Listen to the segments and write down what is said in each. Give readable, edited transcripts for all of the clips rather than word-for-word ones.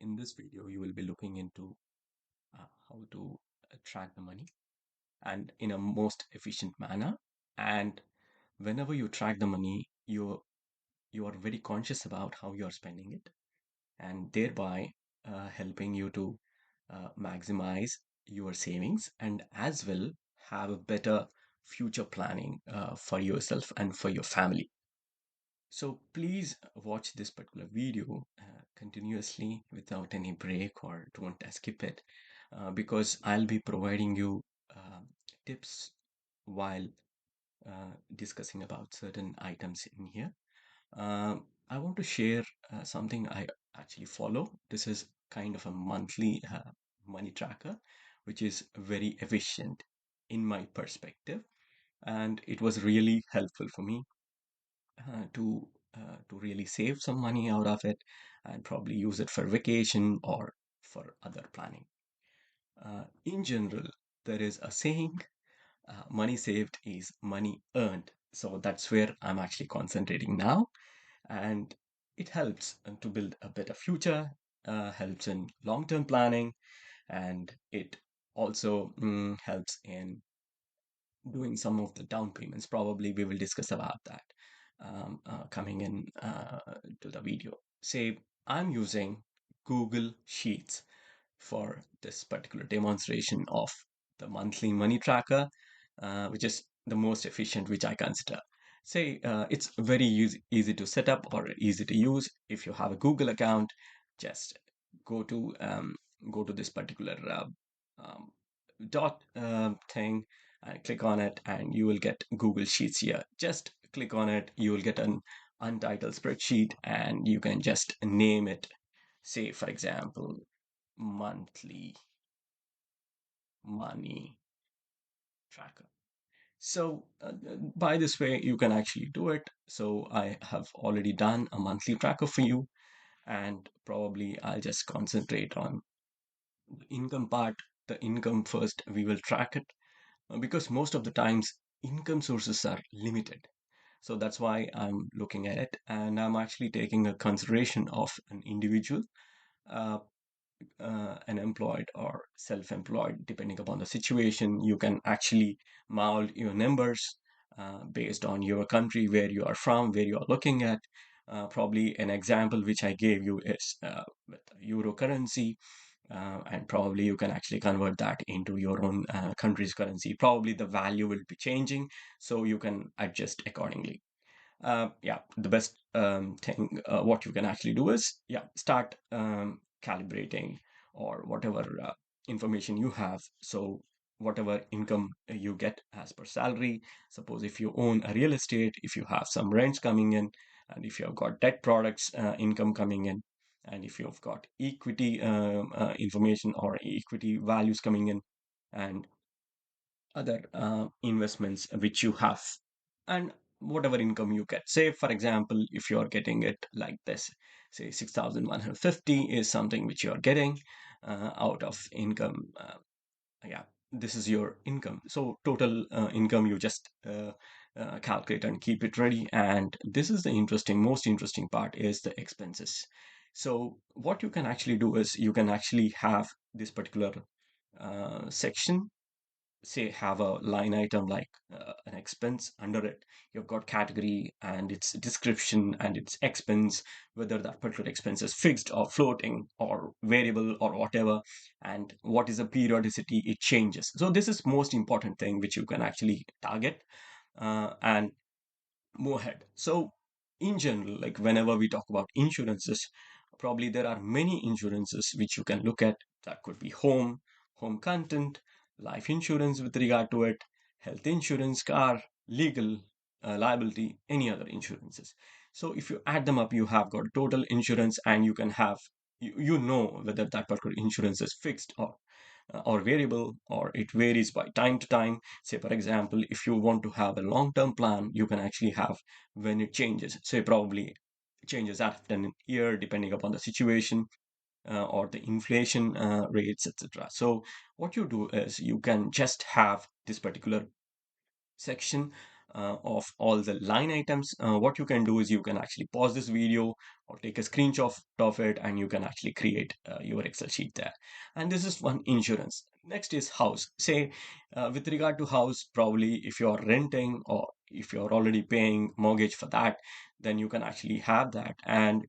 In this video, you will be looking into how to track the money and in a most efficient manner. And whenever you track the money, you are very conscious about how you are spending it, and thereby helping you to maximize your savings and as well have a better future planning for yourself and for your family. So please watch this particular video continuously without any break or don't skip it because I'll be providing you uh, tips while discussing about certain items in here. I want to share something I actually follow. This is kind of a monthly money tracker, which is very efficient in my perspective, and it was really helpful for me uh, to to really save some money out of it and probably use it for vacation or for other planning. In general, there is a saying, money saved is money earned. So that's where I'm actually concentrating now. And it helps to build a better future, helps in long-term planning, and it also helps in doing some of the down payments. Probably we will discuss about that coming in to the video. Say I'm using Google Sheets for this particular demonstration of the monthly money tracker, which is the most efficient, which I consider. Say it's very easy to set up or easy to use. If you have a Google account, just go to go to this particular um, dot thing and click on it, and you will get Google Sheets here. Just click on it, you will get an untitled spreadsheet, and you can just name it. Say, for example, monthly money tracker. So by this way, you can actually do it. So I have already done a monthly tracker for you, and probably I'll just concentrate on the income part. The income first, we will track it because most of the times income sources are limited. So that's why I'm looking at it, and I'm actually taking a consideration of an individual. Uh, Unemployed or self-employed, depending upon the situation. You can actually mold your numbers based on your country, where you are from, where you are looking at. Probably an example which I gave you is with euro currency, and probably you can actually convert that into your own country's currency. Probably the value will be changing, so you can adjust accordingly. Yeah, the best thing what you can actually do is, yeah, start calibrating or whatever information you have. So whatever income you get as per salary, suppose if you own a real estate, if you have some rents coming in, and if you have got debt products income coming in, and if you've got equity information or equity values coming in, and other investments which you have, and whatever income you get. Say for example, if you're getting it like this, say 6,150 is something which you're getting out of income. Yeah, this is your income. So total income, you just calculate and keep it ready. And this is the most interesting part is the expenses. So what you can actually do is you can actually have this particular section, say have a line item like an expense. Under it you've got category and its description and its expense, whether that particular expense is fixed or floating or variable or whatever, and what is the periodicity it changes. So this is most important thing which you can actually target and move ahead. So in general, like whenever we talk about insurances, probably there are many insurances which you can look at. That could be home content, life insurance with regard to it, health insurance, car, legal, liability, any other insurances. So if you add them up, you have got total insurance, and you can have, you know whether that particular insurance is fixed or variable, or it varies by time to time. Say for example, if you want to have a long term plan, you can actually have when it changes. Say probably changes after a year depending upon the situation or the inflation rates, etc. So what you do is you can just have this particular section of all the line items, what you can do is you can actually pause this video or take a screenshot of it, and you can actually create your Excel sheet there. And this is one insurance. Next is house. Say, with regard to house, probably if you're renting or if you're already paying mortgage for that, then you can actually have that. And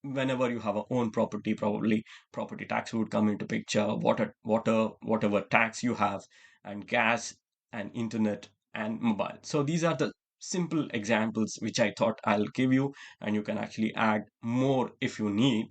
whenever you have a own property, probably property tax would come into picture, water, whatever tax you have, and gas and internet and mobile. So these are the simple examples which I thought I'll give you, and you can actually add more if you need,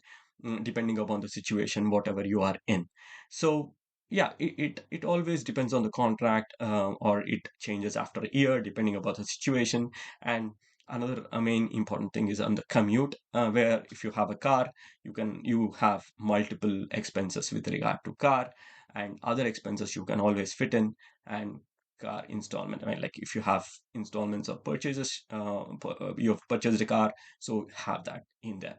depending upon the situation, whatever you are in. So yeah, it always depends on the contract, or it changes after a year depending upon the situation. And another main important thing is on the commute, where if you have a car, you have multiple expenses with regard to car, and other expenses you can always fit in. And car installment, I mean, like if you have installments of purchases, you have purchased a car, so have that in there.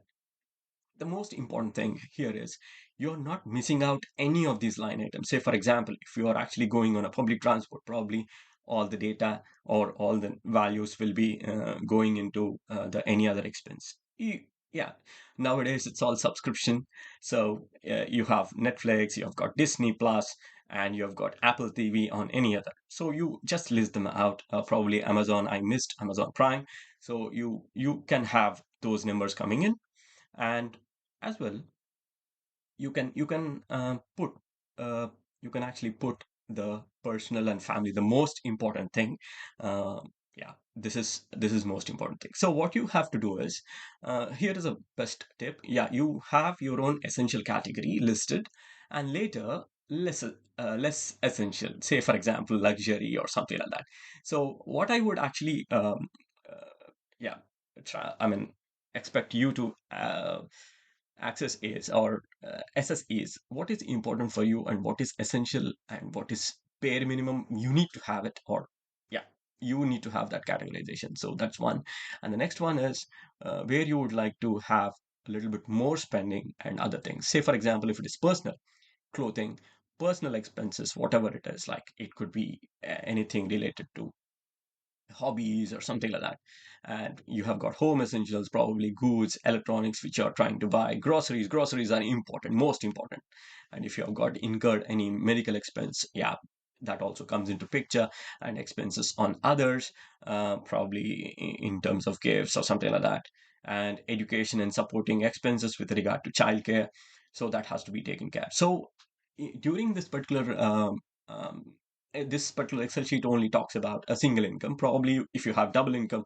The most important thing here is you're not missing out any of these line items. Say, for example, if you are actually going on a public transport, probably all the data or all the values will be going into the any other expense. Yeah, nowadays it's all subscription. So you have Netflix, you have got Disney Plus, and you have got Apple TV on any other. So you just list them out. Probably Amazon, I missed Amazon Prime. So you can have those numbers coming in. And as well, you can put uh, you can actually put the personal and family, the most important thing. uh, yeah, this is most important thing. So what you have to do is, here is a best tip. Yeah, you have your own essential category listed, and later less essential, say for example luxury or something like that. So what I would actually yeah try, I mean, expect you to access is, or assess is, what is important for you and what is essential and what is bare minimum you need to have it, or yeah, you need to have that categorization. So that's one. And the next one is where you would like to have a little bit more spending and other things. Say for example, if it is personal, clothing, personal expenses, whatever it is, like it could be anything related to hobbies or something like that. And you have got home essentials, probably goods, electronics, which you're trying to buy, groceries are important, most important. And if you have got incurred any medical expense, yeah, that also comes into picture. And expenses on others, probably in terms of gifts or something like that. And education and supporting expenses with regard to childcare, so that has to be taken care. So during um, this particular Excel sheet only talks about a single income. Probably if you have double income,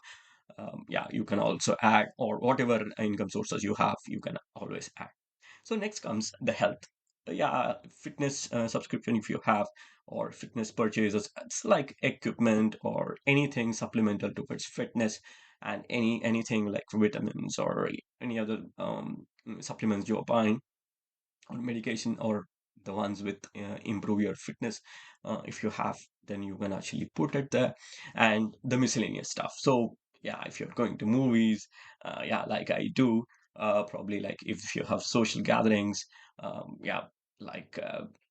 yeah, you can also add, or whatever income sources you have, you can always add. So next comes the health. Yeah, fitness subscription if you have, or fitness purchases. It's like equipment or anything supplemental towards fitness, and anything like vitamins or any other supplements you're buying, or medication, or the ones with improve your fitness. If you have, then you can actually put it there. And the miscellaneous stuff. So yeah, if you're going to movies, yeah, like I do, probably like if you have social gatherings, yeah, like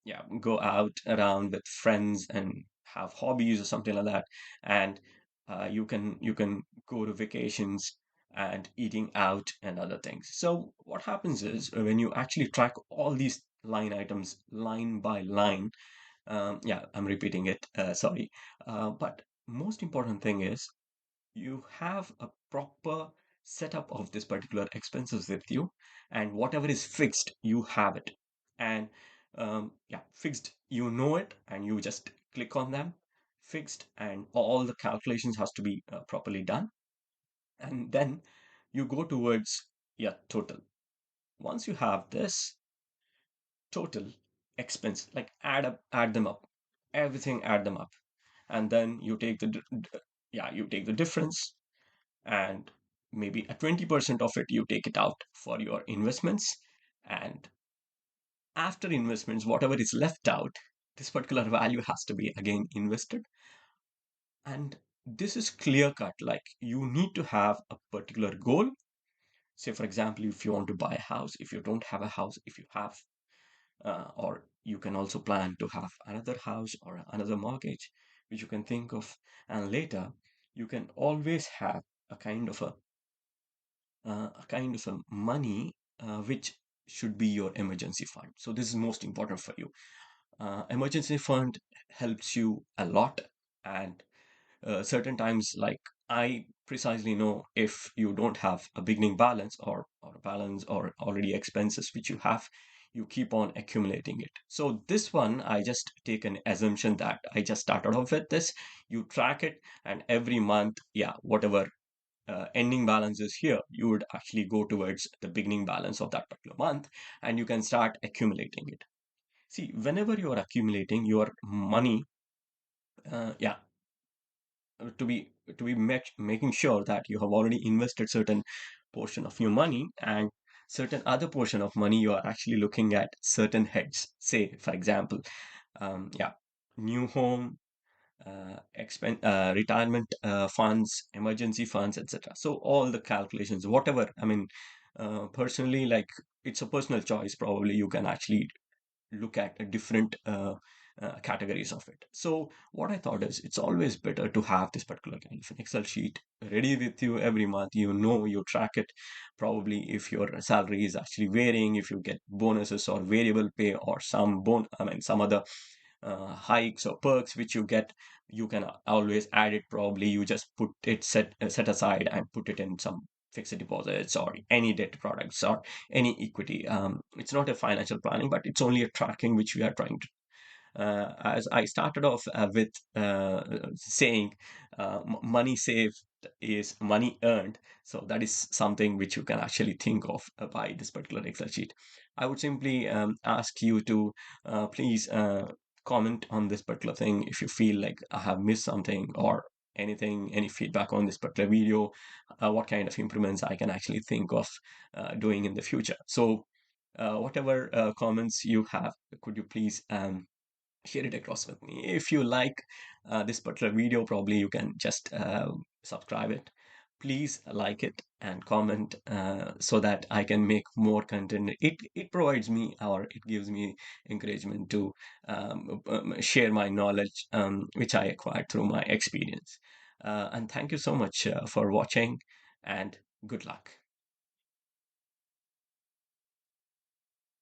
yeah, go out around with friends and have hobbies or something like that. And you can go to vacations and eating out and other things. So what happens is, when you actually track all these line items line by line, yeah, I'm repeating it, sorry, but most important thing is you have a proper setup of this particular expenses with you, and whatever is fixed, you have it. And yeah, fixed, you know it, and you just click on them. Fixed, and all the calculations has to be properly done. And then you go towards your total. Once you have this total expense, like add them up, everything, add them up. And then you take yeah, you take the difference, and maybe a 20% of it you take it out for your investments. And after investments, whatever is left out, this particular value has to be again invested. And this is clear cut, like you need to have a particular goal. Say for example, if you want to buy a house, if you don't have a house, if you have, or you can also plan to have another house or another mortgage which you can think of. And later you can always have a kind of a kind of a money which should be your emergency fund. So this is most important for you. Emergency fund helps you a lot, and certain times, like, I precisely know if you don't have a beginning balance, or a balance or already expenses which you have, you keep on accumulating it. So this one, I just take an assumption that I just started off with this. You track it, and every month, yeah, whatever ending balance is here, you would actually go towards the beginning balance of that particular month, and you can start accumulating it. See, whenever you are accumulating your money, yeah, making sure that you have already invested certain portion of your money, and certain other portion of money you are actually looking at certain heads. Say, for example, yeah, new home, retirement funds, emergency funds, etc. So all the calculations, whatever, I mean, personally, like, it's a personal choice. Probably you can actually look at a different categories of it. So what I thought is, it's always better to have this particular kind of an Excel sheet ready with you every month. You know, you track it. Probably if your salary is actually varying, if you get bonuses or variable pay or I mean, some other hikes or perks which you get, you can always add it. Probably you just put it set aside and put it in some fixed deposits or any debt products or any equity. It's not a financial planning, but it's only a tracking which we are trying to, as I started off with saying, money saved is money earned. So that is something which you can actually think of by this particular Excel sheet. I would simply ask you to please comment on this particular thing if you feel like I have missed something, or anything, any feedback on this particular video, what kind of improvements I can actually think of doing in the future. So whatever comments you have, could you please share it across with me. If you like this particular video, probably you can just subscribe it. Please like it and comment so that I can make more content. It provides me, or it gives me encouragement to share my knowledge, which I acquired through my experience. And thank you so much for watching, and good luck.